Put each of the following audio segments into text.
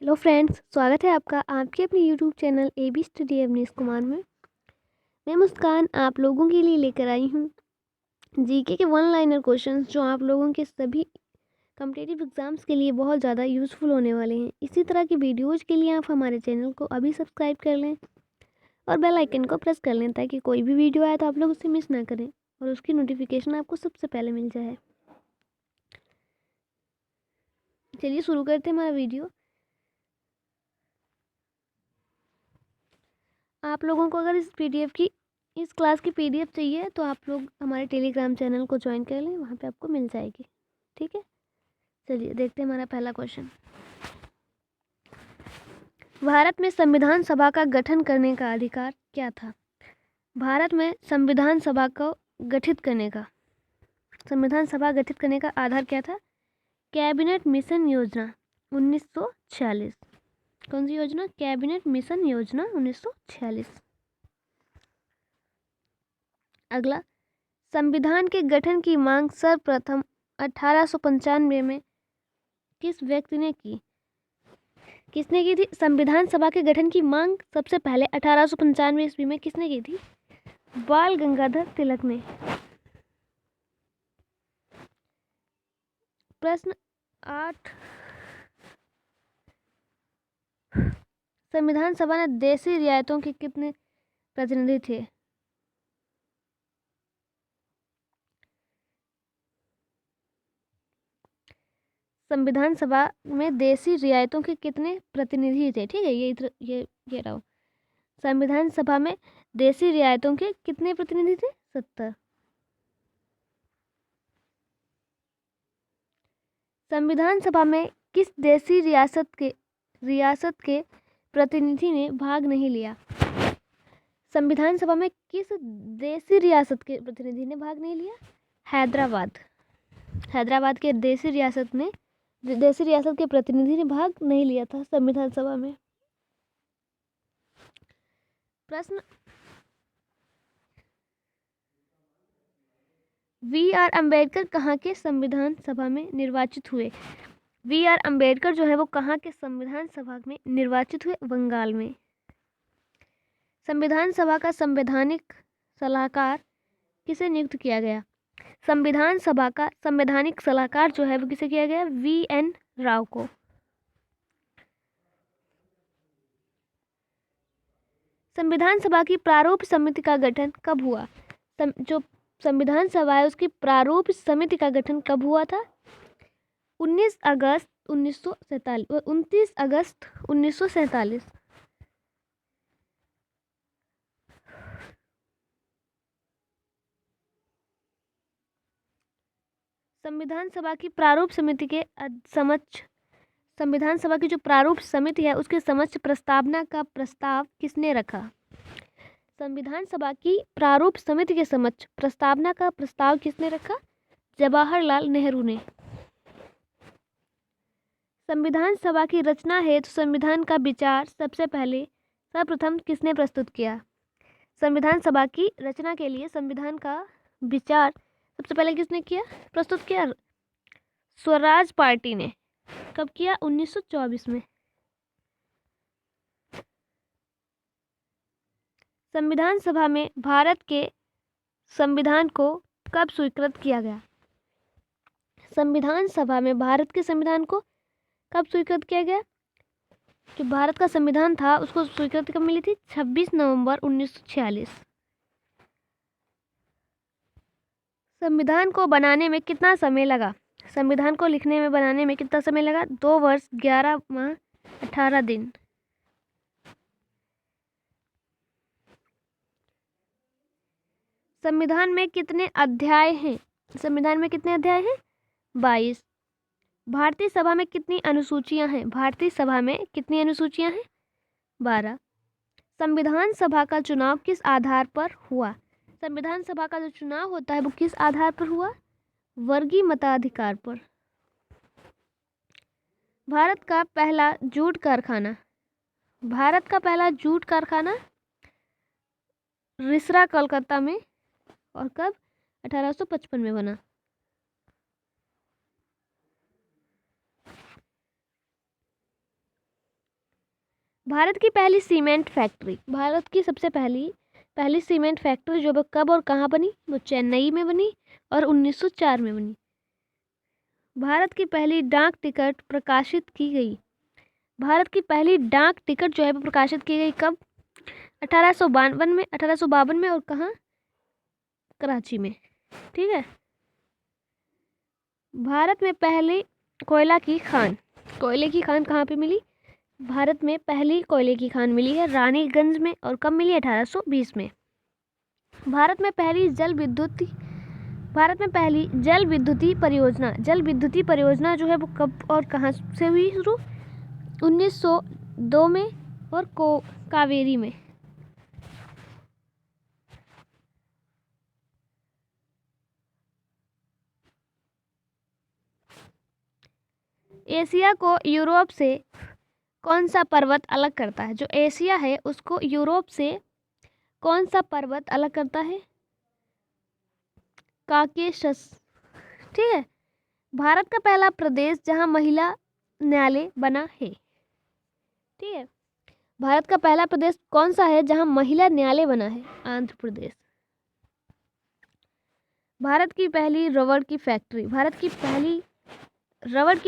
Hello friends, स्वागत है आपका आपके अपने YouTube channel AB study Avnish Kumar में। मैं मुस्कान आप लोगों के लिए लेकर आई हूँ जीके के वन लाइनर क्वेश्चंस जो आप लोगों के सभी कॉम्पिटिटिव एग्जाम्स के लिए बहुत ज़्यादा यूज़फुल होने वाले हैं। इसी तरह की वीडियोज़ के लिए आप हमारे चैनल को अभी सब्सक्राइब कर लें और बेल आइकन को प्रेस कर लें ताकि कोई भी वीडियो आए तो आप लोग उसे मिस ना करें और उसकी नोटिफिकेशन आपको सबसे पहले मिल जाए। चलिए शुरू करते हैं हमारा वीडियो। आप लोगों को अगर इस क्लास की PDF चाहिए तो आप लोग हमारे टेलीग्राम चैनल को ज्वाइन कर लें, वहाँ पे आपको मिल जाएगी। ठीक है, चलिए देखते हैं हमारा पहला क्वेश्चन। भारत में संविधान सभा का गठन करने का अधिकार क्या था? भारत में संविधान सभा को संविधान सभा गठित करने का आधार क्या था? कैबिनेट मिशन योजना 1946। कौन सी योजना? कैबिनेट मिशन योजना 1946। अगला, संविधान के गठन की मांग सर्वप्रथम 1895 में किस व्यक्ति ने की? किसने की थी? संविधान सभा के गठन की मांग सबसे पहले 1895 ईस्वी में किसने की थी? बाल गंगाधर तिलक ने। प्रश्न 8, संविधान सभा में देशी रियायतों के कितने प्रतिनिधि थे? संविधान सभा में देशी रियायतों के कितने प्रतिनिधि थे? ठीक है, ये रहो। संविधान सभा में देशी रियायतों के कितने प्रतिनिधि थे? 70। संविधान सभा में किस देशी रियासत के प्रतिनिधि ने भाग नहीं लिया? संविधान सभा में किस देशी रियासत के प्रतिनिधि ने भाग नहीं लिया? हैदराबाद के देशी रियासत के प्रतिनिधि ने भाग नहीं लिया था संविधान सभा में। प्रश्न, VR अम्बेडकर कहाँ के संविधान सभा में निर्वाचित हुए? VR अम्बेडकर जो है वो कहाँ के संविधान सभा में निर्वाचित हुए? बंगाल में। संविधान सभा का संवैधानिक सलाहकार किसे नियुक्त किया गया? संविधान सभा का संवैधानिक सलाहकार जो है वो किसे किया गया? VN राव को। संविधान सभा की प्रारूप समिति का गठन कब हुआ? जो संविधान सभा है उसकी प्रारूप समिति का गठन कब हुआ था? 29 अगस्त 1947। संविधान सभा की प्रारूप समिति के समक्ष संविधान सभा की जो प्रारूप समिति है उसके समक्ष प्रस्तावना का प्रस्ताव किसने रखा? संविधान सभा की प्रारूप समिति के समक्ष प्रस्तावना का प्रस्ताव किसने रखा? जवाहरलाल नेहरू ने। संविधान सभा की रचना हेतु संविधान का विचार सर्वप्रथम किसने प्रस्तुत किया? संविधान सभा की रचना के लिए संविधान का विचार सबसे पहले किसने प्रस्तुत किया? स्वराज पार्टी ने। कब किया? 1924 में। संविधान सभा में भारत के संविधान को कब स्वीकृत किया गया? संविधान सभा में भारत के संविधान को कब स्वीकृत किया गया? जो भारत का संविधान था उसको स्वीकृति कब मिली थी? 26 नवंबर 1946। संविधान को बनाने में कितना समय लगा? संविधान को बनाने में कितना समय लगा? 2 वर्ष 11 माह 18 दिन। संविधान में कितने अध्याय हैं? 22। भारतीय सभा में कितनी अनुसूचियां हैं? 12। संविधान सभा का चुनाव किस आधार पर हुआ? संविधान सभा का जो चुनाव होता है वो किस आधार पर हुआ? वर्गीय मताधिकार पर। भारत का पहला जूट कारखाना रिसरा कोलकाता में और कब? 1855 में बना। भारत की पहली सीमेंट फैक्ट्री, भारत की सबसे पहली सीमेंट फैक्ट्री जो कब और कहाँ बनी? वो चेन्नई में बनी और 1904 में बनी। भारत की पहली डाक टिकट प्रकाशित की गई, भारत की पहली डाक टिकट जो है वो प्रकाशित की गई कब? 1852 में और कहाँ? कराची में। ठीक है। भारत में पहले कोयले की खान कहाँ पे मिली? भारत में पहली कोयले की खान मिली है रानीगंज में, और कब मिली? 1820 में। भारत में पहली जल विद्युती परियोजना जो है वो कब और कहाँ से हुई शुरू? 1902 में और कावेरी में। एशिया को यूरोप से कौन सा पर्वत अलग करता है? जो एशिया है उसको यूरोप से कौन सा पर्वत अलग करता है? काकेशस। ठीक है। भारत का पहला प्रदेश जहां महिला न्यायालय बना है। ठीक है। भारत का पहला प्रदेश कौन सा है जहां महिला न्यायालय बना है? आंध्र प्रदेश। भारत की पहली रबड़ की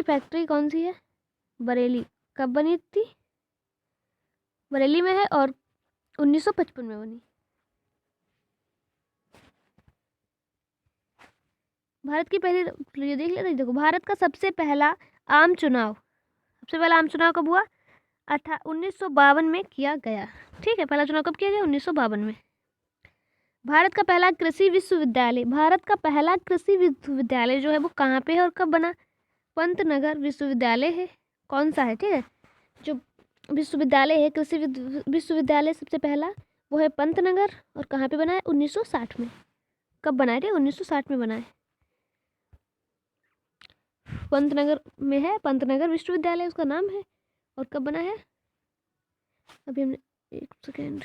फैक्ट्री कौन सी है? बरेली। कब बनी थी? बरेली में है और 1955 में बनी। भारत की पहली, ये देख लेते देखो, भारत का सबसे पहला आम चुनाव कब हुआ? 1952 में किया गया। ठीक है। पहला चुनाव कब किया गया? 1952 में। भारत का पहला कृषि विश्वविद्यालय जो है वो कहाँ पे है और कब बना? पंतनगर विश्वविद्यालय है। कौन सा है? ठीक है। जो विश्वविद्यालय है, कृषि विश्वविद्यालय सबसे पहला, वो है पंतनगर, और कहाँ पे बना है? 1960 में। कब बना है? 1960 में बना है। पंतनगर में है, पंतनगर विश्वविद्यालय उसका नाम है। और कब बना है? अभी हमने, एक सेकेंड,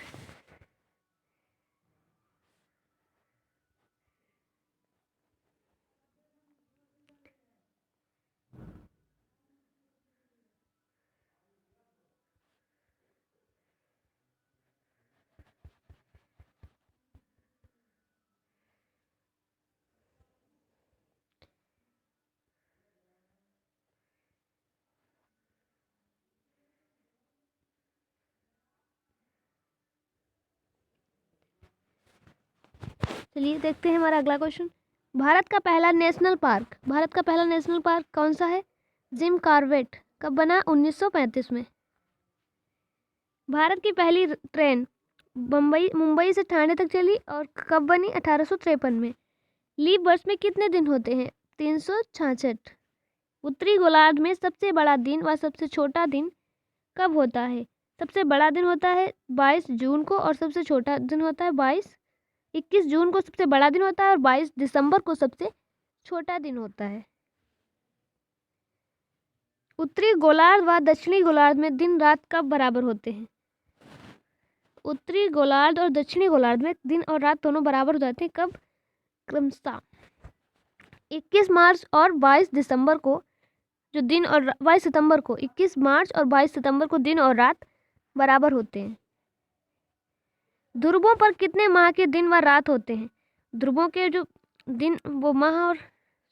चलिए देखते हैं हमारा अगला क्वेश्चन। भारत का पहला नेशनल पार्क कौन सा है? Jim Corbett. कब बना? 1935 में। भारत की पहली ट्रेन मुंबई से ठाणे तक चली और कब बनी? 1853 में। लीप वर्ष में कितने दिन होते हैं? 366। उत्तरी गोलार्ध में सबसे बड़ा दिन व सबसे छोटा दिन कब होता है? सबसे बड़ा दिन होता है 22 जून को, और सबसे छोटा दिन होता है 21 जून को सबसे बड़ा दिन होता है, और 22 दिसंबर को सबसे छोटा दिन होता है। उत्तरी गोलार्ध व दक्षिणी गोलार्ध में दिन रात कब बराबर होते हैं? उत्तरी गोलार्ध और दक्षिणी गोलार्ध में दिन और रात दोनों बराबर हो जाते हैं। कब? क्रमशः 21 मार्च और 22 दिसंबर को, जो दिन और 22 सितंबर को, 21 मार्च और 22 सितंबर को दिन और रात बराबर होते हैं। ध्रुवों पर कितने माह के दिन व रात होते हैं? ध्रुवों के जो दिन वो माह और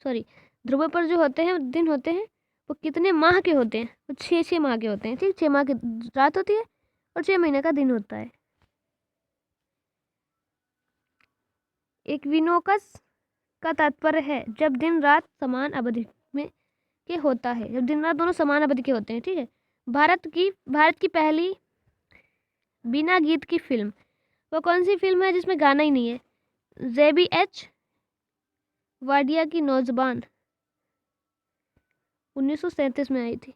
ध्रुवों पर जो होते हैं दिन होते हैं वो कितने माह के होते हैं? वो 6 माह के होते हैं। ठीक, 6 माह की रात होती है और 6 महीने का दिन होता है। इक्विनोक्स का तात्पर्य है जब दिन रात समान अवधि में के होता है, जब दिन रात दोनों समान अवधि के होते हैं। ठीक है। भारत की पहली बिना गीत की फिल्म, वो कौन सी फिल्म है जिसमें गाना ही नहीं है? JBH वाडिया की नौजवान, 1937 में आई थी।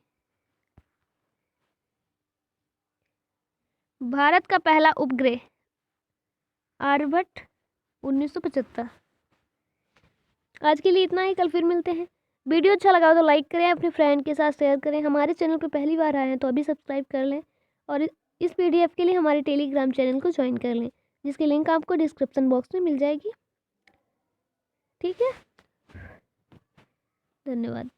भारत का पहला उपग्रह आर्यभट्ट, 1975। आज के लिए इतना ही, कल फिर मिलते हैं। वीडियो अच्छा लगा तो लाइक करें, अपने फ्रेंड के साथ शेयर करें। हमारे चैनल पर पहली बार आए हैं तो अभी सब्सक्राइब कर लें, और इस PDF के लिए हमारे टेलीग्राम चैनल को ज्वाइन कर लें, जिसकी लिंक आपको डिस्क्रिप्शन बॉक्स में मिल जाएगी। ठीक है। धन्यवाद।